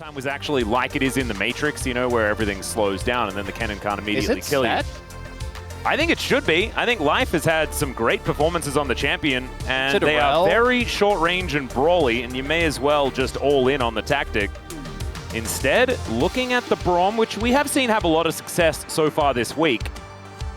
Time was actually like it is in the Matrix, you know, where everything slows down and then the cannon can't immediately kill you. I think it should be. I think Life has had some great performances on the champion, and they are very short range and brawly, and you may as well just all in on the tactic. Instead, looking at the Braum, which we have seen have a lot of success so far this week,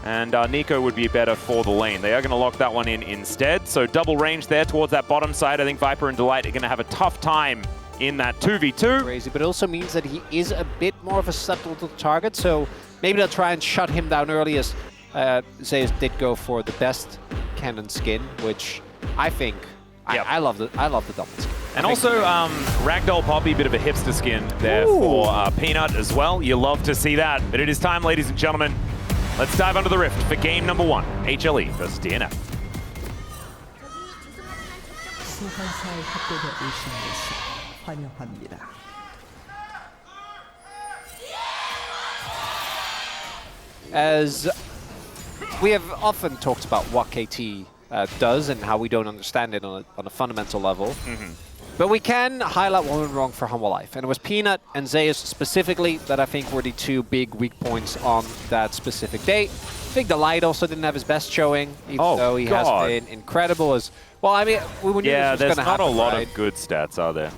and Nico would be better for the lane. They are going to lock that one in instead, so double range there towards that bottom side. I think Viper and Delight are going to have a tough time in that 2v2. Crazy, but it also means that he is a bit more of a susceptible target, so maybe they'll try and shut him down early, as Zeus did go for the best cannon skin, which I think I love the double skin. And also Ragdoll Poppy, bit of a hipster skin there for Peanut as well. You love to see that. But it is time, ladies and gentlemen. Let's dive under the rift for game number 1, HLE versus DNF. As we have often talked about what KT does and how we don't understand it on a fundamental level. But we can highlight what went wrong for Humble Life. And it was Peanut and Zeus specifically that I think were the two big weak points on that specific day. I think Delight also didn't have his best showing, even though he has been incredible. As well, I mean, we knew this was there's not happen, a lot of good stats, are there?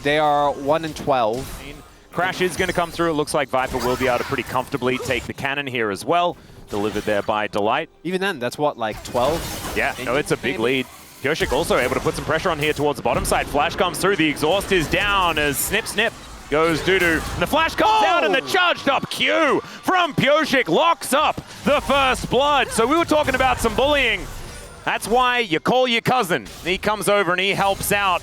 They are 1 and 12. Crash is going to come through. It looks like Viper will be able to pretty comfortably take the cannon here as well. Delivered there by Delight. Even then, that's what, like 12? Yeah, no, it's a big lead. Kyoshik also able to put some pressure on here towards the bottom side. Flash comes through. The exhaust is down as snip, snip goes Dudu. And the flash comes out, and the charged up Q from Kyoshik locks up the first blood. So we were talking about some bullying. That's why you call your cousin. He comes over and he helps out,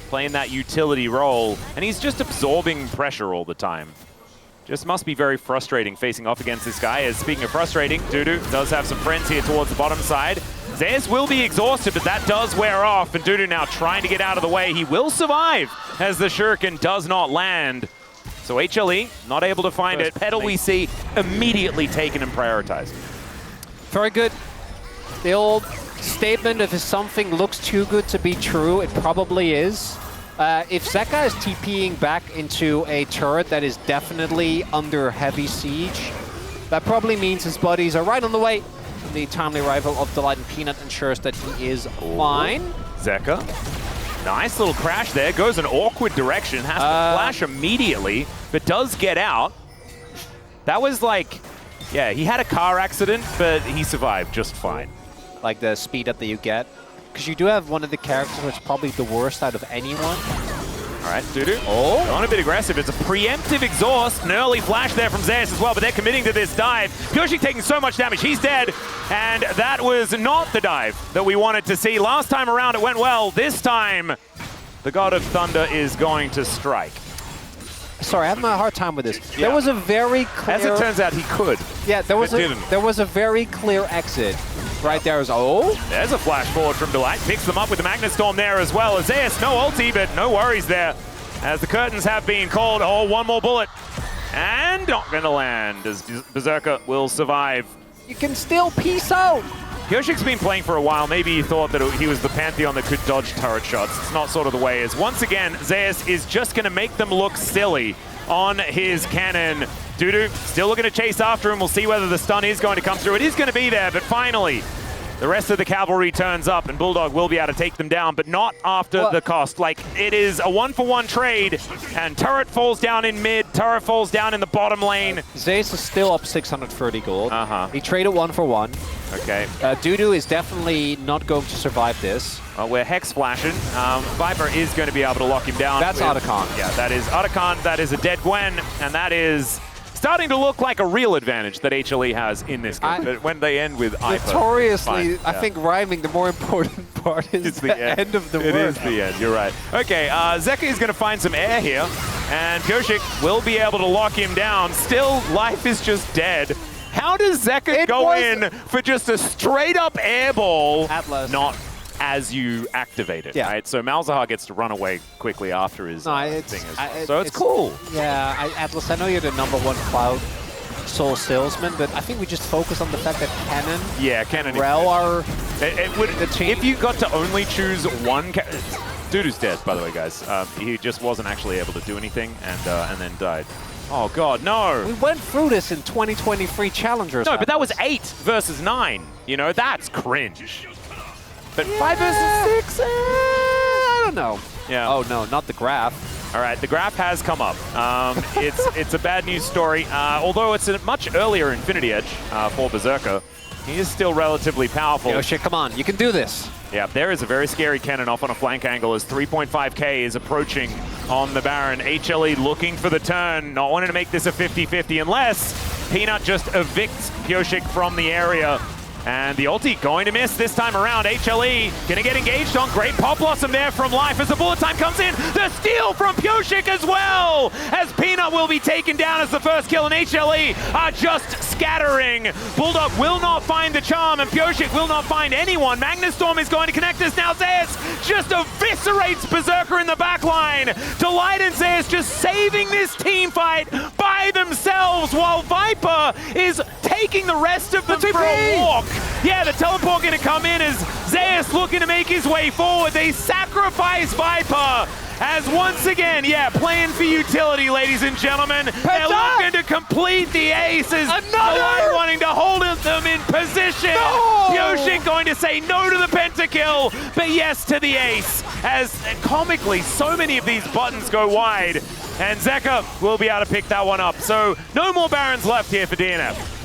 playing that utility role. And he's just absorbing pressure all the time. Just must be very frustrating facing off against this guy. As speaking of frustrating, Dudu does have some friends here towards the bottom side. Zeus will be exhausted, but that does wear off. And Dudu now trying to get out of the way. He will survive as the shuriken does not land. So HLE not able to find it. Petal we see immediately taken and prioritized. Very good. The old statement of if something looks too good to be true, it probably is. If Zeka is TPing back into a turret that is definitely under heavy siege, that probably means his buddies are right on the way. The timely arrival of Delight and Peanut ensures that he is fine. Zeka, nice little crash there. Goes an awkward direction, has to flash immediately, but does get out. That was like, yeah, he had a car accident, but he survived just fine. Like the speed up that you get. Because you do have one of the characters which is probably the worst out of anyone. All right, Dudu. Going a bit aggressive. It's a preemptive exhaust. An early flash there from Zeus as well, but they're committing to this dive. Kyoshik taking so much damage. He's dead. And that was not the dive that we wanted to see. Last time around, it went well. This time, the God of Thunder is going to strike. Sorry, I'm having a hard time with this. Yeah. There was a very clear... As it turns out, he could. Yeah, there was a very clear exit. Right there is, there's a flash forward from Delight. Picks them up with the Magnet Storm there as well. Zeus, no ulti, but no worries there. As the curtains have been called. One more bullet. And not going to land as Berserker will survive. You can still peace out. Kyoshik's been playing for a while. Maybe he thought that he was the Pantheon that could dodge turret shots. It's not sort of the way. As once again, Zeus is just going to make them look silly on his cannon. Dudu still looking to chase after him. We'll see whether the stun is going to come through. It is going to be there, but finally, the rest of the cavalry turns up, and Bulldog will be able to take them down, but not after the cost. Like, it is a 1-for-1 trade, and turret falls down in mid, turret falls down in the bottom lane. Zeus is still up 630 gold. He traded 1-for-1. Okay. Dudu is definitely not going to survive this. We're Hex flashing. Viper is going to be able to lock him down. That's Otacon. Yeah, that is Otacon. That is a dead Gwen, and that is starting to look like a real advantage that HLE has in this game. But when they end with Ipa, notoriously, I think rhyming, the more important part is the end of the word. It is the end, you're right. Okay, Zeka is going to find some air here, and Kyoshik will be able to lock him down. Still, Life is just dead. How does Zeka go in for just a straight-up airball? Atlas. Not as you activate it, right? So Malzahar gets to run away quickly after his thing. So it's cool. Yeah, Atlas, I know you're the #1 Cloud Soul salesman, but I think we just focus on the fact that Cannon Cannon and Rel are if you got to only choose one Dudu's dead, by the way, guys. He just wasn't actually able to do anything and then died. Oh, God, no. We went through this in 2023 Challengers. No, but that was 8 versus 9. You know, that's cringe. But 5 versus 6? I don't know. Yeah. Oh, no, not the graph. All right, the graph has come up. It's a bad news story. Although it's a much earlier Infinity Edge for Berserker, he is still relatively powerful. Yoshi, come on, you can do this. Yeah, there is a very scary cannon off on a flank angle as 3.5k is approaching on the Baron. HLE looking for the turn, not wanting to make this a 50-50 unless Peanut just evicts Pyosik from the area. And the ulti going to miss this time around. HLE gonna get engaged on. Great Pop Blossom there from Life as the bullet time comes in. The steal from Pyosik as well, as Peanut will be taken down as the first kill, and HLE are just scattering. Bulldog will not find the charm, and Pyosik will not find anyone. Magnustorm is going to connect this now. Zeus just eviscerates Berserker in the back line. Delight and Zeus just saving this team fight by themselves, while Viper is taking the rest of them for a walk. Yeah, the teleport gonna come in as Zeus looking to make his way forward. They sacrifice Viper as once again, yeah, playing for utility, ladies and gentlemen. They're looking to complete the ace as Delight wanting to hold them in position. Pyosik going to say no to the pentakill, but yes to the ace, as comically so many of these buttons go wide, and Zeka will be able to pick that one up. So no more Barons left here for DNF.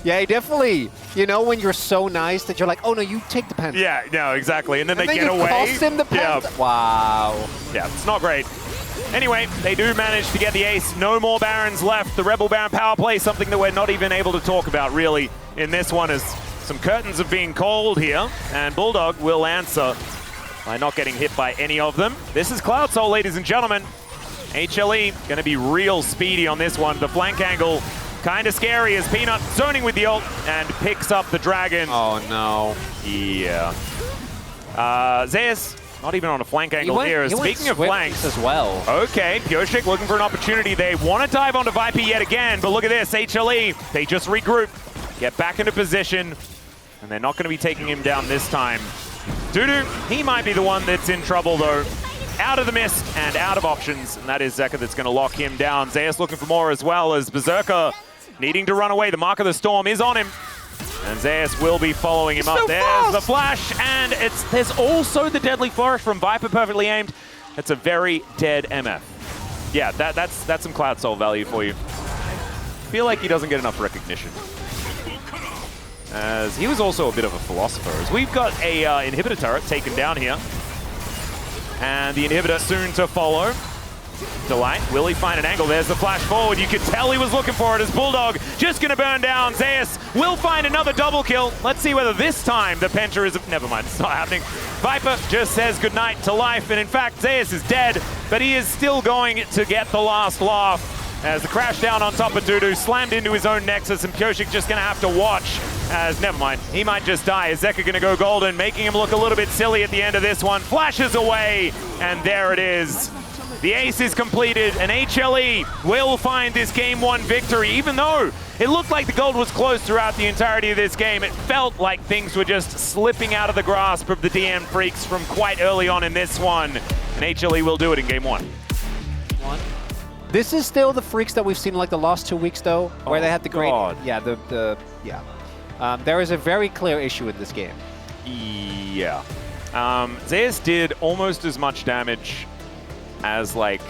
Yeah, definitely. You know, when you're so nice that you're like, oh no, you take the pen. Yeah, no, exactly. And then they get away. Cost him the pen. Yeah. Wow. Yeah, it's not great. Anyway, they do manage to get the ace. No more Barons left. The Rebel Baron power play, something that we're not even able to talk about really in this one, as some curtains are being called here, and Bulldog will answer by not getting hit by any of them. This is Cloud Soul, ladies and gentlemen. HLE going to be real speedy on this one. The flank angle kind of scary as Peanut zoning with the ult and picks up the dragon. Oh no. Yeah. Zeus, not even on a flank angle here. Speaking of flanks as well. Okay, Pyosik looking for an opportunity. They want to dive onto Viper yet again, but look at this. HLE, they just regroup, get back into position, and they're not going to be taking him down this time. Dudu, he might be the one that's in trouble though. Out of the mist and out of options, and that is Zeka that's going to lock him down. Zeus looking for more as well, as Berserker needing to run away. The Mark of the Storm is on him, and Zeus will be following him up. There's the flash, and there's also the Deadly Flourish from Viper, perfectly aimed. That's a very dead MF. Yeah, that's some Cloud Soul value for you. I feel like he doesn't get enough recognition, as he was also a bit of a philosopher. As we've got a inhibitor turret taken down here, and the inhibitor soon to follow. Delight, will he find an angle? There's the flash forward. You could tell he was looking for it as Bulldog just going to burn down. Zeus will find another double kill. Let's see whether this time the Penta is... Never mind, it's not happening. Viper just says goodnight to life, and in fact, Zeus is dead, but he is still going to get the last laugh as the crash down on top of Dudu slammed into his own Nexus, and Pyosik just going to have to watch as, never mind, he might just die. Is Zeka going to go golden, making him look a little bit silly at the end of this one. Flashes away, and there it is. The ace is completed, and HLE will find this Game 1 victory. Even though it looked like the gold was close throughout the entirety of this game, it felt like things were just slipping out of the grasp of the DN Freaks from quite early on in this one. And HLE will do it in Game 1. This is still the Freaks that we've seen like the last 2 weeks, though, where they had the great... Yeah, there is a very clear issue in this game. Yeah. Zeus did almost as much damage as, like,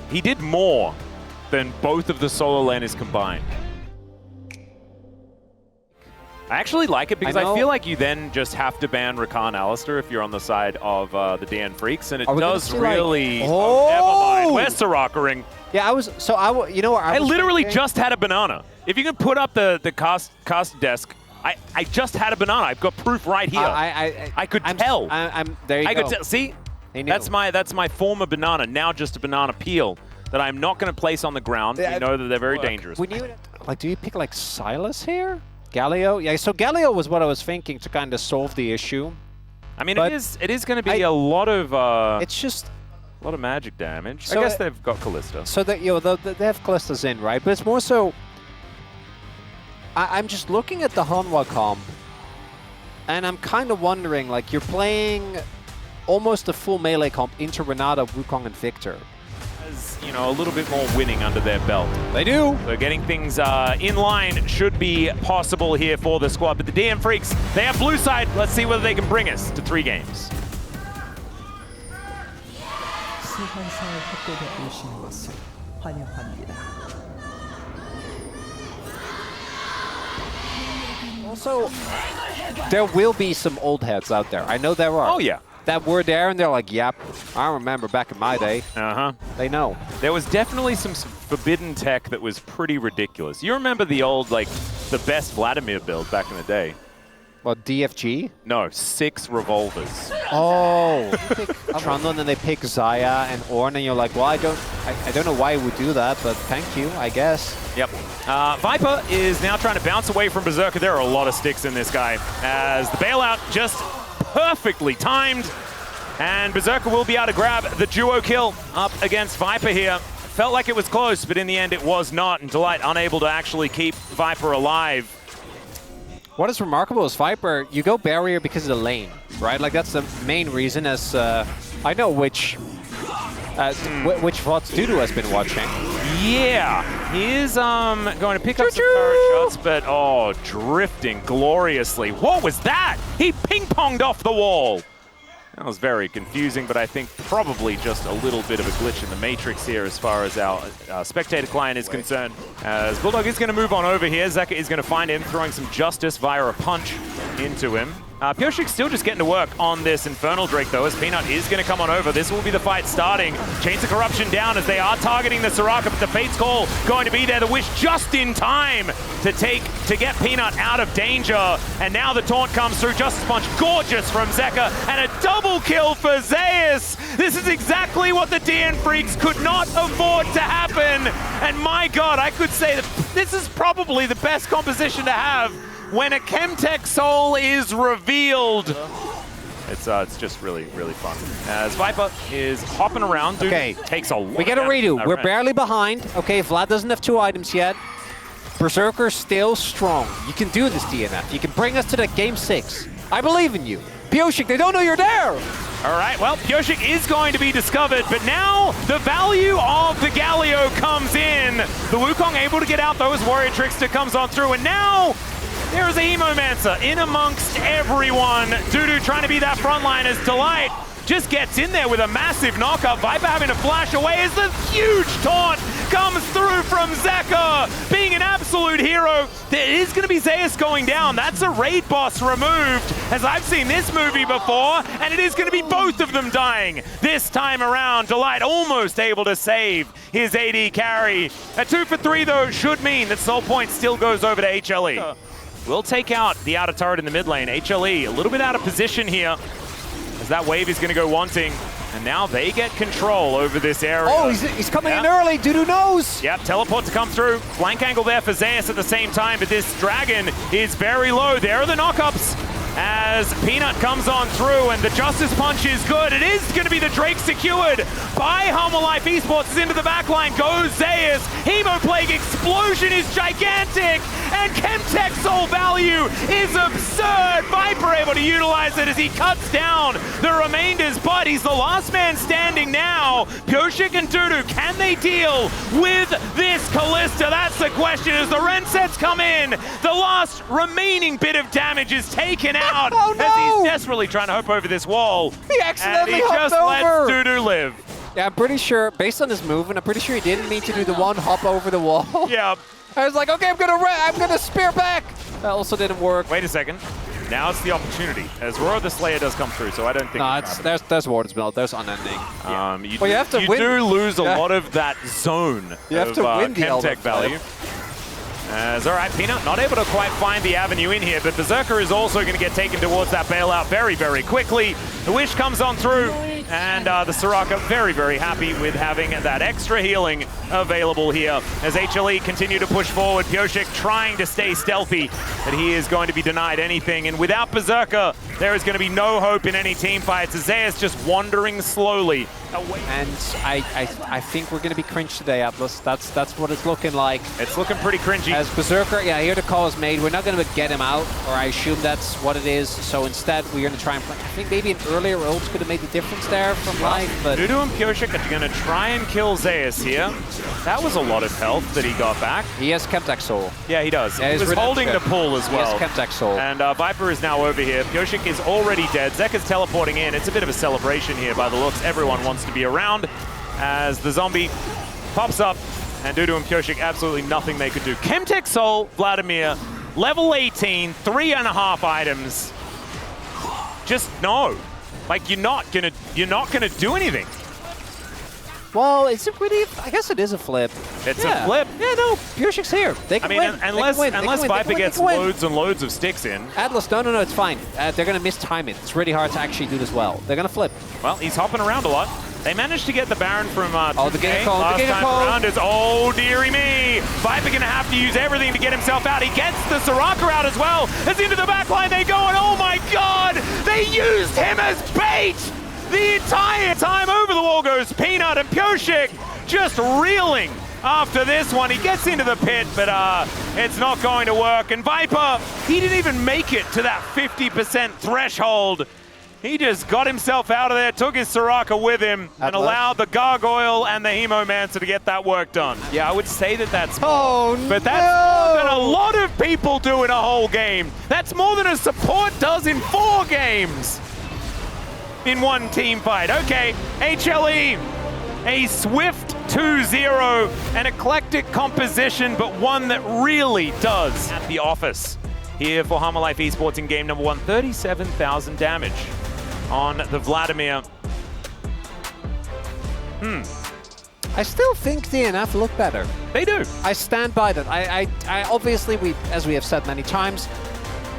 he did more than both of the solo laners combined. I actually like it because I feel like you then just have to ban Rakan Alistar if you're on the side of the DN Freaks, and it does really... Like, oh, never mind. We're Siroccoring. Yeah, you know what I literally just had a banana. If you can put up the cast desk, I just had a banana. I've got proof right here. I could tell. There you go. I could tell. See? That's my former banana, now just a banana peel that I'm not going to place on the ground. We know that they're very dangerous. Like, do you pick like Silas here? Galio? Yeah, so Galio was what I was thinking to kind of solve the issue. I mean, it is going to be a lot of... it's just... A lot of magic damage. So I guess they've got Callista. So that they have Callista's in, right? But it's more so... I'm just looking at the Hanwha comp, and I'm kind of wondering, like, you're playing almost a full melee comp into Renata, Wukong, and Victor. As, you know, a little bit more winning under their belt. They do. So getting things in line should be possible here for the squad. But the DN Freaks, they have blue side. Let's see whether they can bring us to 3 games. 소환사의 협곡에 오신 것을 환영합니다. Also, there will be some old heads out there. I know there are. Oh, yeah. That were there and they're like, yep, I remember back in my day. Uh-huh. They know. There was definitely some forbidden tech that was pretty ridiculous. You remember the old, like, the best Vladimir build back in the day? What, DFG? No, 6 revolvers. Oh. Trundle, and then they pick Zaya and Ornn, and you're like, well, I don't know why you would do that, but thank you, I guess. Yep. Viper is now trying to bounce away from Berserker. There are a lot of sticks in this guy, as the bailout just perfectly timed, and Berserker will be able to grab the duo kill up against Viper here. Felt like it was close, but in the end it was not, and Delight unable to actually keep Viper alive. What is remarkable is Viper, you go barrier because of the lane, right? Like that's the main reason, as I know which VODs Dudu has been watching. Yeah, he is going to pick up some turret shots, but oh, drifting gloriously. What was that? He ping-ponged off the wall. That was very confusing, but I think probably just a little bit of a glitch in the matrix here as far as our spectator client is concerned. As Bulldog is going to move on over here, Zeka is going to find him, throwing some justice via a punch into him. Pyoshik still just getting to work on this Infernal Drake, though, as Peanut is going to come on over. This will be the fight starting. Chains of Corruption down as they are targeting the Soraka, but the Fate's Call going to be there. The Wish just in time to get Peanut out of danger. And now the taunt comes through. Justice Punch, gorgeous from Zeka, and a double kill for Zeus. This is exactly what the DN Freaks could not afford to happen. And my God, I could say that this is probably the best composition to have when a Chemtech Soul is revealed. It's just really, really fun. As Viper is hopping around, dude, okay, takes a lot. We get a redo. We're barely behind. Okay, Vlad doesn't have 2 items yet. Berserker still strong. You can do this, DNF. You can bring us to the game 6. I believe in you. Pyoshik, they don't know you're there. All right, well, Pyoshik is going to be discovered, but now the value of the Galio comes in. The Wukong able to get out those Warrior Trickster comes on through, and now there is a Hemomancer in amongst everyone. Dudu trying to be that frontline as Delight just gets in there with a massive knockup. Viper having to flash away as the huge taunt comes through from Zeka. Being an absolute hero, there is going to be Zeus going down. That's a raid boss removed, as I've seen this movie before, and it is going to be both of them dying this time around. Delight almost able to save his AD carry. A 2 for 3, though, should mean that Soul Point still goes over to HLE. We'll take out the outer turret in the mid lane. HLE a little bit out of position here, as that wave is going to go wanting. And now they get control over this area. Oh, he's coming in early. Dudu knows. Yep, teleport to come through. Flank angle there for Zeus at the same time, but this dragon is very low. There are the knockups as Peanut comes on through, and the Justice Punch is good. It is going to be the Drake secured by Humble Life Esports. Into the backline goes Zeus. Hemoplague explosion is gigantic, and Chemtech Soul value is absurd. Viper able to utilize it as he cuts down the remainders, but he's the last man standing now. Pyoshik and Dudu, can they deal with this Callista? That's the question as the Ren sets come in. The last remaining bit of damage is taken out. Oh, no. As he's desperately trying to hop over this wall. He accidentally and he just lets Dudu live. Yeah, I'm pretty sure, based on his movement, I'm pretty sure he didn't mean to do the one hop over the wall. Yeah. I was like, okay, I'm gonna spear back. That also didn't work. Wait a second. Now it's the opportunity, as Roar the Slayer does come through, so I don't think there's Warden's Melt, there's Unending. You do lose a lot of that zone you have of to win the Chemtech value. As, all right, Peanut not able to quite find the avenue in here, but Berserker is also going to get taken towards that bailout very, very quickly. The Wish comes on through, and the Soraka very, very happy with having that extra healing available here. As HLE continue to push forward, Pyoshik trying to stay stealthy, but he is going to be denied anything. And without Berserker, there is going to be no hope in any team fights. Zeus just wandering slowly And I think we're going to be cringe today, Atlas. That's what it's looking like. It's looking pretty cringy. As Berserker, yeah, here the call is made. We're not going to get him out, or I assume that's what it is. So instead, we're going to try and play. I think maybe an earlier ult could have made the difference there from life, but... Dudu and Pioshik are going to try and kill Zeus here. That was a lot of health that he got back. He has Chemtech Soul. Yeah, he does. Yeah, he was holding the pull as well. He has Chemtech Soul. And Viper is now over here. Pioshik is already dead. Zek is teleporting in. It's a bit of a celebration here by the looks. Everyone wants to be around as the zombie pops up, and Dudu and Pioshik, absolutely nothing they could do. Chemtech Soul, Vladimir, level 18, 3.5 items. Just no. Like, you're not gonna do anything. Well, is it really? I guess it is a flip. It's a flip. Yeah, no, Pioshik's here. They can win. Unless Viper gets loads and loads of sticks in. Atlas, no, it's fine. They're going to mistime it. It's really hard to actually do this well. They're going to flip. Well, he's hopping around a lot. They managed to get the Baron from the Giga Cone, last the Giga time Cone. around. Is, oh, dearie me. Viper going to have to use everything to get himself out. He gets the Soraka out as well. As into the backline they go, and oh my god, they used him as bait! The entire time over the wall goes Peanut, and Pioshik just reeling after this one. He gets into the pit, but it's not going to work. And Viper, he didn't even make it to that 50% threshold. He just got himself out of there, took his Soraka with him, and allowed the Gargoyle and the Hemomancer to get that work done. Yeah, I would say that that's more, but that's more than a lot of people do in a whole game. That's more than a support does in 4 games in one team fight. Okay, HLE, a swift 2-0, an eclectic composition, but one that really does. At the office here for Hama Life Esports in game number 1, 37,000 damage on the Vladimir. I still think DNF look better. They do. I stand by that. I obviously, as we have said many times,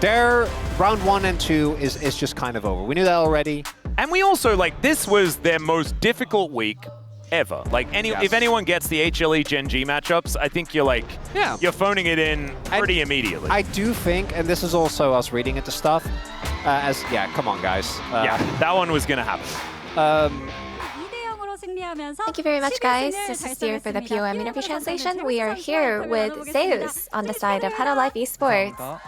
their round 1 and 2 is just kind of over. We knew that already. And we also, like, this was their most difficult week ever. Like, if anyone gets the HLE Gen G matchups, I think you're like, you're phoning it in pretty immediately. I do think, and this is also us reading into stuff, come on, guys. That one was going to happen. Thank you very much, guys. This is Steer for the POM interview translation. We are here with Zeus on the side of Hana Life Esports.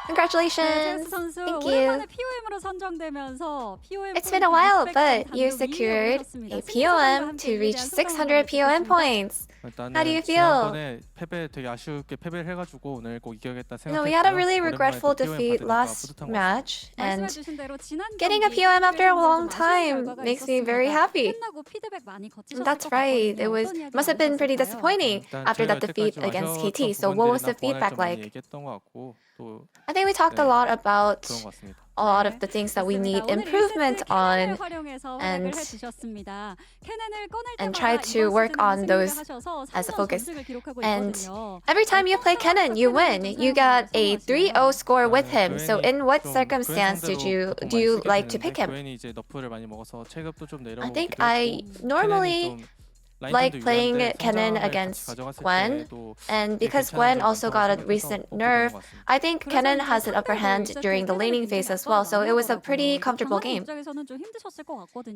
Congratulations! Thank you. It's been a while, but you secured a POM to reach 600 POM points. How do you feel? No, we had a really regretful defeat last match, and getting a POM after a long time makes me very happy. That's right, it must have been pretty disappointing after that defeat against KT. So what was the feedback like? I think we talked a lot about a lot of the things that we need improvement on, and try to work on those as a focus. And every time you play Kennen, you win. You got a 3-0 score with him. So in what circumstance do you like to pick him? I think I normally like playing Kennen against Gwen, and because Gwen also got a recent nerf, I think Kennen has an upper hand during the laning phase as well, so it was a pretty comfortable game.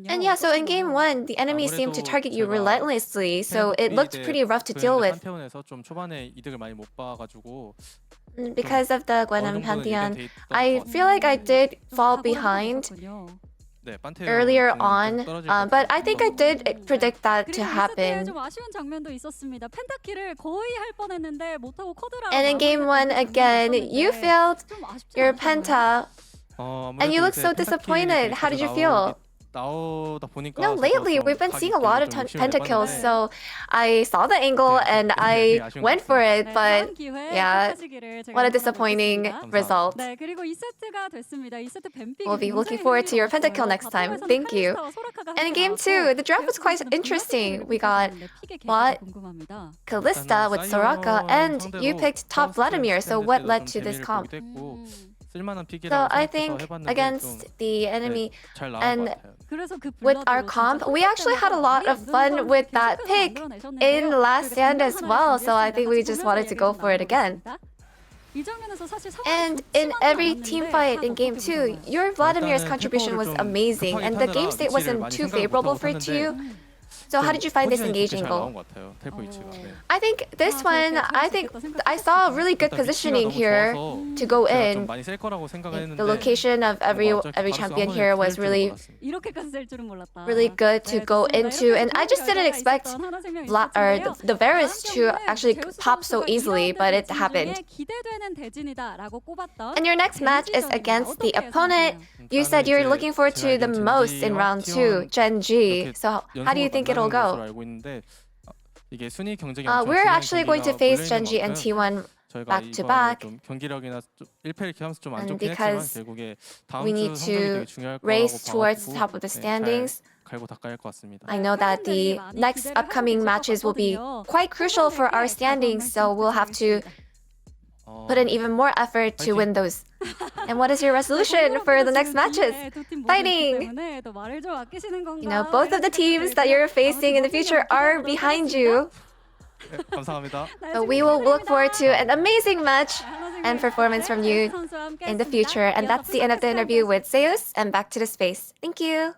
And yeah, so in game 1, the enemy seemed to target you relentlessly, so it looked pretty rough to deal with. Because of the Gwen and Pantheon, I feel like I did fall behind earlier on, but I think I did predict that to happen. And in game 1 again, you failed your penta, and you look so disappointed. How did you feel? No, lately we've been seeing a lot of pentakills, so I saw the angle and I went for it, but yeah, what a disappointing result. We'll be looking forward to your pentakill next time. Thank you. And in game 2, the draft was quite interesting. We got Kalista with Soraka, and you picked top Vladimir, so what led to this comp? So I think against the enemy and with our comp, we actually had a lot of fun with that pick in Last Stand as well, so I think we just wanted to go for it again. And in every team fight in Game 2, your Vladimir's contribution was amazing, and the game state wasn't too favorable for you. So how did you find this engaging goal? I think this one, I saw really good positioning here to go in. The location of every champion here was really good to go into, and I just didn't expect the Varus to actually pop so easily, but it happened. And your next match is against the opponent you said you're looking forward to the most in round 2, Gen G. So how do you think it'll go? We're actually going to face Gen G and T1 back to back. And because we need to race towards the top of the standings, I know that the next upcoming matches will be quite crucial for our standings, so we'll have to put in even more effort to win those. And what is your resolution for the next matches? Fighting! You know, both of the teams that you're facing in the future are behind you. So we will look forward to an amazing match and performance from you in the future. And that's the end of the interview with Zeus, and back to the space. Thank you!